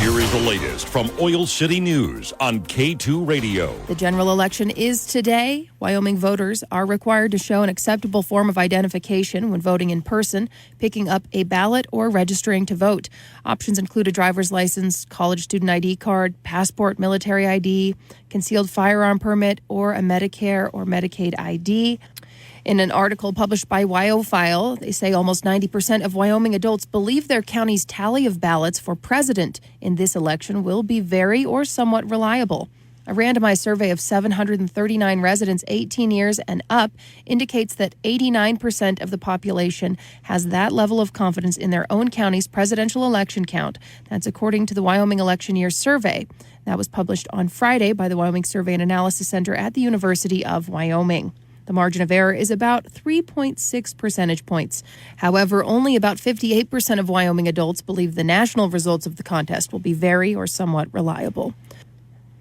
Here is the latest from Oil City News on K2 Radio. The general election is today. Wyoming voters are required to show an acceptable form of identification when voting in person, picking up a ballot, or registering to vote. Options include a driver's license, college student ID card, passport, military ID, concealed firearm permit, or a Medicare or Medicaid ID. In an article published by WyoFile, they say almost 90% of Wyoming adults believe their county's tally of ballots for president in this election will be very or somewhat reliable. A randomized survey of 739 residents 18 years and up indicates that 89% of the population has that level of confidence in their own county's presidential election count. That's according to the Wyoming Election Year Survey. That was published on Friday by the Wyoming Survey and Analysis Center at the University of Wyoming. The margin of error is about 3.6 percentage points. However, only about 58% of Wyoming adults believe the national results of the contest will be very or somewhat reliable.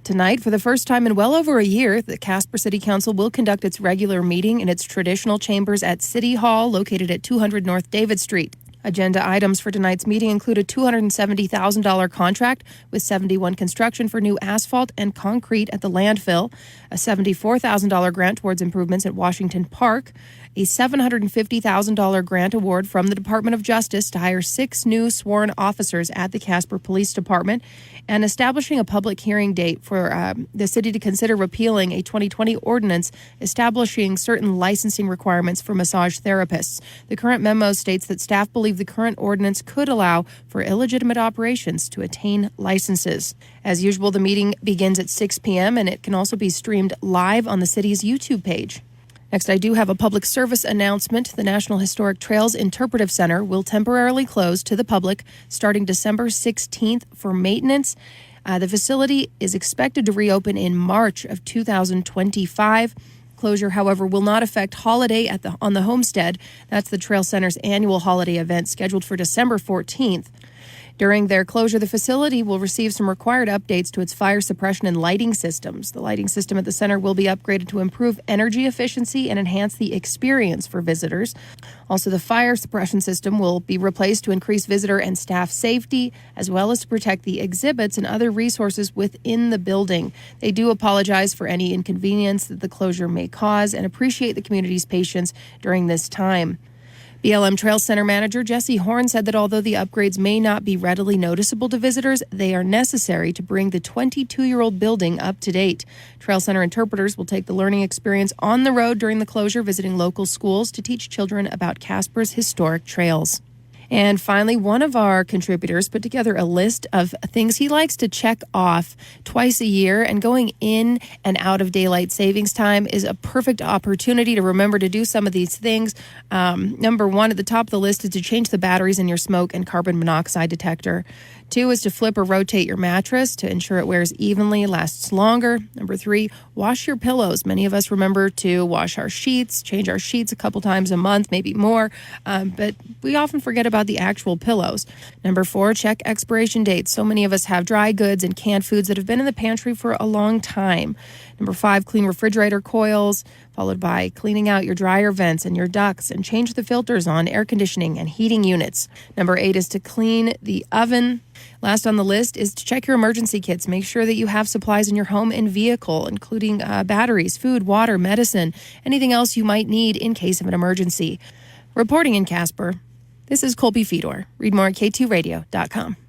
Tonight, for the first time in well over a year, the Casper City Council will conduct its regular meeting in its traditional chambers at City Hall, located at 200 North David Street. Agenda items for tonight's meeting include a $270,000 contract with 71 Construction for new asphalt and concrete at the landfill, a $74,000 grant towards improvements at Washington Park, a $750,000 grant award from the Department of Justice to hire 6 new sworn officers at the Casper Police Department, and establishing a public hearing date for the city to consider repealing a 2020 ordinance establishing certain licensing requirements for massage therapists. The current memo states that staff believe the current ordinance could allow for illegitimate operations to attain licenses. As usual, the meeting begins at 6 p.m. and it can also be streamed live on the city's YouTube page. Next, I do have a public service announcement. The National Historic Trails Interpretive Center will temporarily close to the public starting December 16th for maintenance. The facility is expected to reopen in March of 2025. Closure, however, will not affect Holiday on the Homestead. That's the Trail Center's annual holiday event scheduled for December 14th. During their closure, the facility will receive some required updates to its fire suppression and lighting systems. The lighting system at the center will be upgraded to improve energy efficiency and enhance the experience for visitors. Also, the fire suppression system will be replaced to increase visitor and staff safety, as well as to protect the exhibits and other resources within the building. They do apologize for any inconvenience that the closure may cause and appreciate the community's patience during this time. BLM Trail Center Manager Jesse Horn said that although the upgrades may not be readily noticeable to visitors, they are necessary to bring the 22-year-old building up to date. Trail Center interpreters will take the learning experience on the road during the closure, visiting local schools to teach children about Casper's historic trails. And finally, one of our contributors put together a list of things he likes to check off twice a year, and going in and out of daylight savings time is a perfect opportunity to remember to do some of these things. Number 1 at the top of the list is to change the batteries in your smoke and carbon monoxide detector. 2 is to flip or rotate your mattress to ensure it wears evenly, lasts longer. Number 3, wash your pillows. Many of us remember to wash our sheets, change our sheets a couple times a month, maybe more, but we often forget about the actual pillows. Number 4, check expiration dates. So many of us have dry goods and canned foods that have been in the pantry for a long time. Number 5, clean refrigerator coils, followed by cleaning out your dryer vents and your ducts, and change the filters on air conditioning and heating units. Number 8 is to clean the oven. Last on the list is to check your emergency kits. Make sure that you have supplies in your home and vehicle, including batteries, food, water, medicine, anything else you might need in case of an emergency. Reporting in Casper, this is Colby Fedor. Read more at k2radio.com.